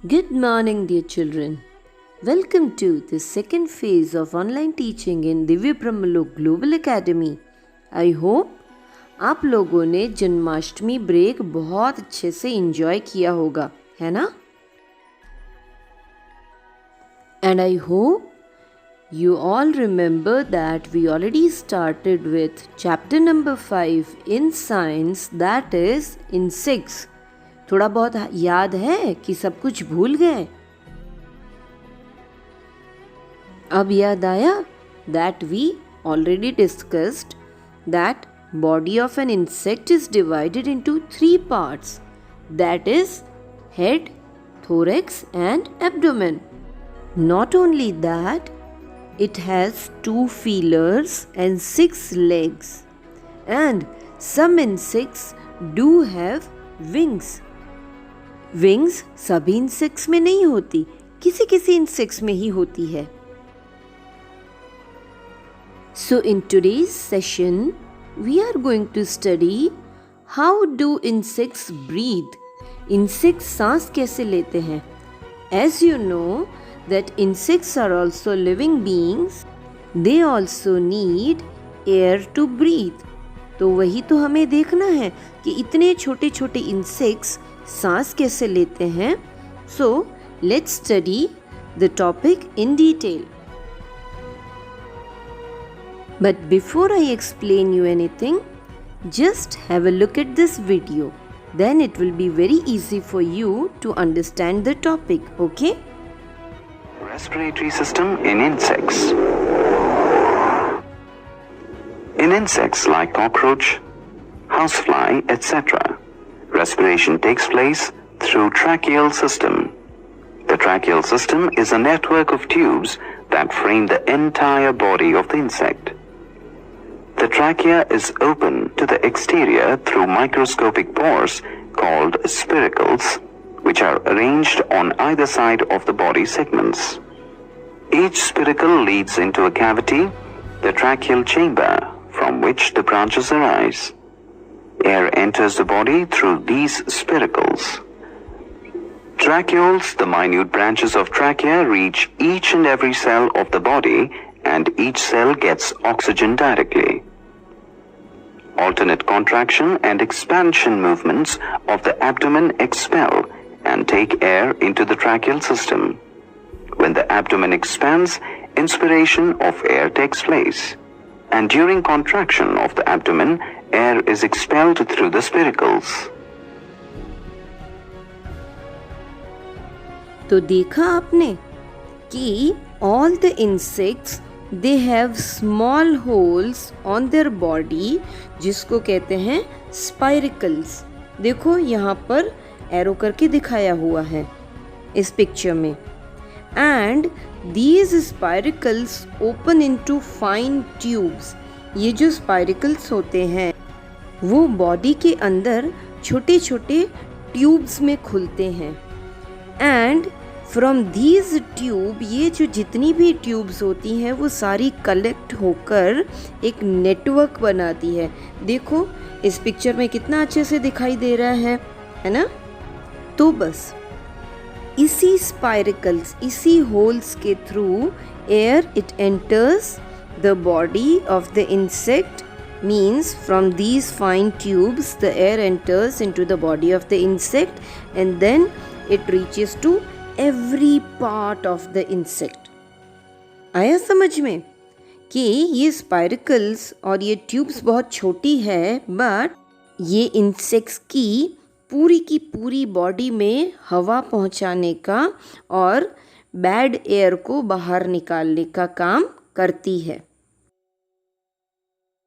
Good morning, dear children. Welcome to the second phase of online teaching in Divya Brahmalok global academy. I hope आप लोगों ने Janmashtami break बहुत अच्छे से enjoy किया होगा, है ना? And I hope you all remember that we already started with chapter number 5 in science, that is insects. थोड़ा बहुत याद है कि सब कुछ भूल गए? अब याद आया that we already discussed that body of an insect is divided into 3 parts, that is head, thorax and abdomen. Not only that, it has 2 feelers and 6 legs, and some insects do have wings. Wings सभी insects में नहीं होती, किसी किसी insects में ही होती है. So in today's session, we are going to study how do insects breathe. Insects सांस कैसे लेते हैं? As you know that insects are also living beings, they also need air to breathe. तो वही तो हमें देखना है कि इतने छोटे छोटे इंसेक्ट्स सांस कैसे लेते हैं. So let's study the topic in detail. But before I explain you anything, just have a look at this video. Then it will be very easy for you to understand the topic, okay? Respiratory system in insects. In insects like cockroach, housefly, etc., respiration takes place through tracheal system. The tracheal system is a network of tubes that frame the entire body of the insect. The trachea is open to the exterior through microscopic pores called spiracles, which are arranged on either side of the body segments. Each spiracle leads into a cavity, the tracheal chamber, from which the branches arise. Air enters the body through these spiracles. Tracheoles, the minute branches of trachea, reach each and every cell of the body, and each cell gets oxygen directly. Alternate contraction and expansion movements of the abdomen expel and take air into the tracheal system. When the abdomen expands, inspiration of air takes place, and during contraction of the abdomen, air is expelled through the spiracles. तो देखा आपने कि all the insects they have small holes on their body, जिसको कहते हैं spiracles. देखो यहाँ पर एरो करके दिखाया हुआ है इस पिक्चर में. And these spiracles open into fine tubes. ये जो spiracles होते हैं वो बॉडी के अंदर छोटे छोटे ट्यूब्स में खुलते हैं. एंड फ्रॉम दीज ट्यूब, ये जो जितनी भी ट्यूब्स होती हैं वो सारी कलेक्ट होकर एक नेटवर्क बनाती है. देखो इस पिक्चर में कितना अच्छे से दिखाई दे रहा है ना? तो बस इसी स्पाइरकल्स, इसी होल्स के through air it enters the body of the insect. Means from these fine tubes the air enters into the body of the insect and then it reaches to every part of the insect. आया समझ में कि ये स्पाइरकल्स और ये tubes बहुत छोटी है, बट ये इंसेक्ट्स की पूरी बॉडी में हवा पहुंचाने का और बैड एयर को बाहर निकालने का काम करती है.